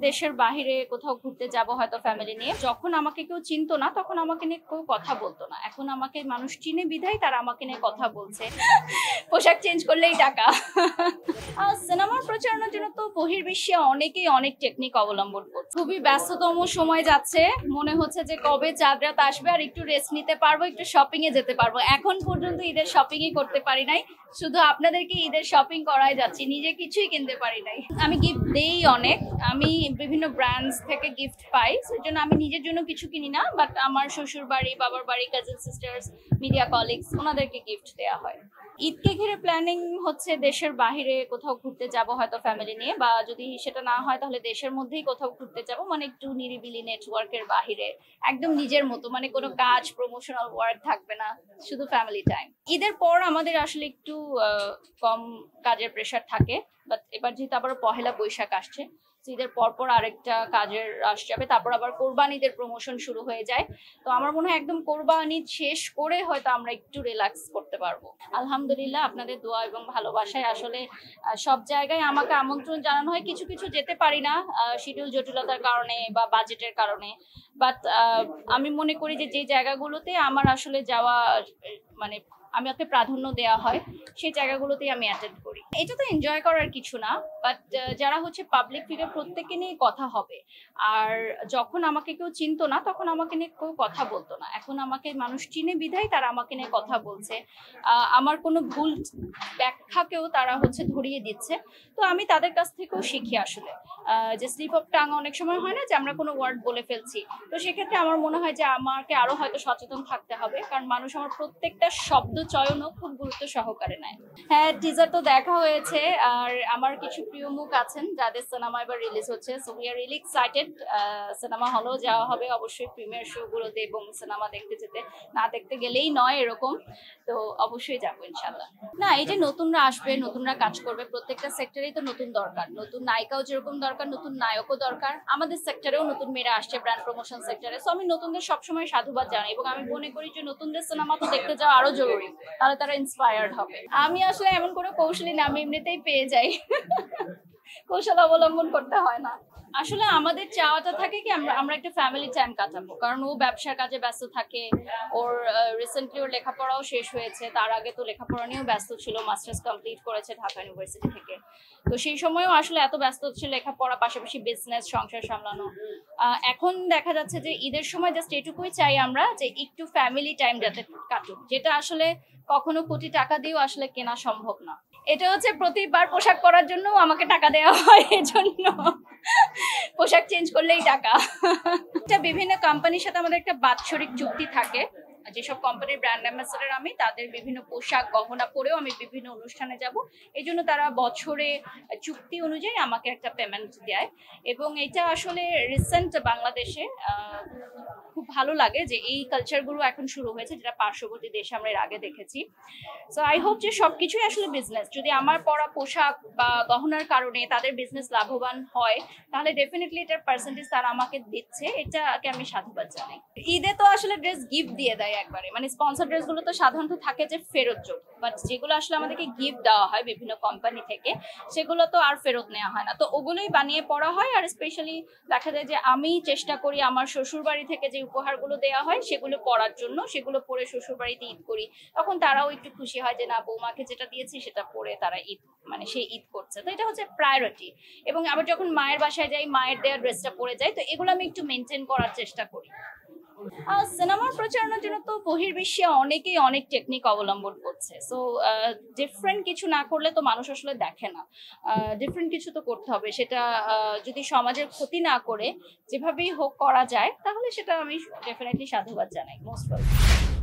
দেশের বাহিরে কোথাও ঘুরতে যাব হয়তো ফ্যামিলি নিয়ে। যখন আমাকে কেউ চিনতো না তখন আমাকে নিয়ে কেউ কথা বলতো না। এখন আমাকে মানুষ চিনে বিধায় তারা আমাকে নিয়ে কথা বলছে। পোশাক চেঞ্জ করলেই টাকা। সিনেমার প্রচারণার জন্য তো বহির্বিশ্বে অনেকেই অনেক টেকনিক অবলম্বন করছে। খুবই ব্যস্ততম সময় যাচ্ছে, মনে হচ্ছে যে কবে চাঁদ রাত আসবে আর একটু রেস্ট নিতে পারবো, একটু শপিং এ যেতে পারবো। এখন পর্যন্ত ঈদের শপিংই করতে পারি নাই, শুধু আপনাদেরকে ঈদের শপিং করাই যাচ্ছি, নিজে কিছুই কিনতে পারি নাই। আমি গিফট দেই অনেক, আমি বিভিন্ন ব্র্যান্ডস থেকে গিফট পাই, সেই জন্য আমি নিজের জন্য কিছু কিনি না, বাট আমার শ্বশুর বাড়ি, বাবার বাড়ি, কাজিন সিস্টার্স, মিডিয়া কলিগস, ওনাদেরকে গিফট দেওয়া হয়। ঈদকে ঘিরে প্ল্যানিং হচ্ছে দেশের বাহিরে কোথাও ঘুরতে যাব হয়তো ফ্যামিলি নিয়ে, বা যদি সেটা না হয় তাহলে দেশের মধ্যেই কোথাও ঘুরতে যাব, মানে একটু নিরিবিলি নেটওয়ার্কের বাহিরে, একদম নিজের মতো, মানে কোনো কাজ প্রমোশনাল ওয়ার্ক থাকবে না, শুধু ফ্যামিলি টাইম। ঈদের পর আমাদের আসলে একটু কম কাজের প্রেশার থাকে, বাট এবার যেহেতু আবার পহেলা বৈশাখ আসছে, ঈদের পরপর আরেকটা কাজের রাশ যাবে, তারপর আবার কোরবান ঈদের প্রমোশন শুরু হয়ে যায়। তো আমার মনে হয় একদম কোরবান ঈদ শেষ করে হয়তো আমরা একটু রিল্যাক্স করতে পারবো। আলহামদুলিল্লাহ, আপনাদের দোয়া এবং ভালোবাসায় আসলে সব জায়গায় আমাকে আমন্ত্রণ জানানো হয়, কিছু কিছু যেতে পারি না শিডিউল জটিলতার কারণে বা বাজেটের কারণে, বাট আমি মনে করি যে যে জায়গাগুলোতে আমার আসলে যাওয়া, মানে আমাকে প্রাধান্য দেওয়া হয়, সেই জায়গাগুলোতেই আমি অ্যাটেন্ড করি। এটা তো এনজয় করার কিছু না, বাট যারা হচ্ছে পাবলিক ফিগার, প্রত্যেকে নিয়ে কথা হবে। আর যখন আমাকে কেউ চিনতো না তখন আমাকে নিয়ে কেউ কথা বলতো না। এখন আমাকে মানুষ চিনে বিধায় তারা আমাকে নিয়ে কথা বলছে, আমার কোনো ভুল ব্যাখ্যাকেও তারা হচ্ছে ধরিয়ে দিচ্ছে। তো আমি তাদের কাছ থেকেও শিখি আসলে, যে স্লিপ অফ টাং অনেক সময় হয় না যে আমরা কোনো ওয়ার্ড বলে ফেলছি, তো সেক্ষেত্রে আমার মনে হয় যে আমাকে আরো হয়তো সচেতন থাকতে হবে, কারণ মানুষ আমার প্রত্যেকটা শব্দ চয়নও খুব গুরুত্ব সহকারে নেয়। হ্যাঁ, টিজার তো দেখা হয়েছে, আর আমার কিছু প্রিয় মুখ আছেন যাদের সিনেমা এবার রিলিজ হচ্ছে, so we are really excited. Cinema হলেও যাওয়া হবে অবশ্যই প্রিমিয়ার শো গুলোতে, এবং সিনেমা দেখতে যেতে, না দেখতে গেলেই নয় এরকম, তো অবশ্যই যাবো ইনশাল্লাহ। না, এই যে নতুনরা আসবে, নতুনরা কাজ করবে, প্রত্যেকটা সেক্টরেই তো নতুন দরকার, নতুন নায়িকাও যেরকম দরকার, নতুন নায়কও দরকার। আমাদের সেক্টরেও নতুন মেয়েরা আসছে, ব্র্যান্ড প্রমোশন সেক্টরে, সো আমি নতুনদের সবসময় সাধুবাদ জানাই, এবং আমি মনে করি যে নতুনদের সিনেমা তো দেখতে যাওয়া আরো জরুরি, তাহলে তারা ইন্সপায়ার্ড হবে। আমি আসলে এমন কোনো কৌশলী না, আমি এমনিতেই পেয়ে যাই। কৌশল অবলম্বন করতে হয় না। আসলে আমাদের চাওয়াটা থাকে কি আমরা একটা ফ্যামিলি টাইম কাটাবো, কারণ ও ব্যবসার কাজে ব্যস্ত থাকে, ওর রিসেন্টলি ওর লেখাপড়াও শেষ হয়েছে, তার আগে তো লেখাপড়া নিয়েও ব্যস্ত ছিল, মাস্টার্স কমপ্লিট করেছে ঢাকা ইউনিভার্সিটি থেকে। তো সেই সময়ও আসলে এত ব্যস্ত ছিল লেখাপড়া, পাশাপাশি বিজনেস, সংসার সামলানো। এখন দেখা যাচ্ছে যে ঈদের সময় জাস্ট এটুকুই চাই আমরা, যে একটু ফ্যামিলি টাইম যাতে কাটুক, যেটা আসলে কখনো কোটি টাকা দিয়েও আসলে কেনা সম্ভব না। এটা হচ্ছে প্রতিবার পোশাক পরার জন্য আমাকে টাকা দেওয়া হয়, এজন্য পোশাক চেঞ্জ করলেই টাকা। এটা বিভিন্ন কোম্পানির সাথে আমাদের একটা বাৎসরিক চুক্তি থাকে, যেসব কোম্পানির ব্র্যান্ড অ্যাম্বাসেডর আমি, তাদের বিভিন্ন পোশাক গহনা পরেও আমি বিভিন্ন অনুষ্ঠানে যাব, এই জন্য তারা বছরে চুক্তি অনুযায়ী আমাকে একটা পেমেন্ট দেয়। এবং এটা আসলে রিসেন্ট বাংলাদেশে খুব ভালো লাগে যে এই কালচারগুলো এখন শুরু হয়েছে, যেটা পার্শ্ববর্তী দেশে আমরা এর আগে দেখেছি। সো আই হোপ যে সবকিছুই আসলে বিজনেস, যদি আমার পরা পোশাক বা গহনার কারণে তাদের বিজনেস লাভবান হয়, তাহলে ডেফিনেটলি এটার পার্সেন্টেজ তারা আমাকে দিচ্ছে, এটাকে আমি সাধুবাদ জানাই। ঈদে তো আসলে ড্রেস গিফট দিয়ে দেয় একবারে, মানে স্পন্সর ড্রেসগুলো তো সাধারণত থাকে যে ফেরত যোগ্য, বাট যেগুলো আসলে আমাদেরকে গিফট দেওয়া হয় বিভিন্ন কোম্পানি থেকে, সেগুলো তো আর ফেরত নেওয়া হয় না, তো ওগুলোই বানিয়ে পড়া হয়। আর স্পেশালি দেখা যায় যে আমি চেষ্টা করি আমার শ্বশুর বাড়ি থেকে যে উপহারগুলো দেওয়া হয় সেগুলো পরার জন্য, সেগুলো পরে শ্বশুর বাড়িতে ঈদ করি, তখন তারাও একটু খুশি হয় যে না, বৌমাকে যেটা দিয়েছি সেটা পরে তারা ঈদ, মানে সে ঈদ করছে, তো এটা হচ্ছে প্রায়োরিটি। এবং আবার যখন মায়ের বাসায় যাই, মায়ের দেওয়া ড্রেসটা পরে যাই, তো এগুলো আমি একটু মেনটেন করার চেষ্টা করি। সিনেমার প্রচারণার জন্য তো বহির্বিশ্বে অনেকেই অনেক টেকনিক অবলম্বন করছে, সো ডিফারেন্ট কিছু না করলে তো মানুষ আসলে দেখে না, ডিফারেন্ট কিছু তো করতে হবে, সেটা যদি সমাজের ক্ষতি না করে যেভাবেই হোক করা যায়, তাহলে সেটা আমি ডেফিনেটলি সাধুবাদ জানাই, মোস্ট ওয়েলকাম।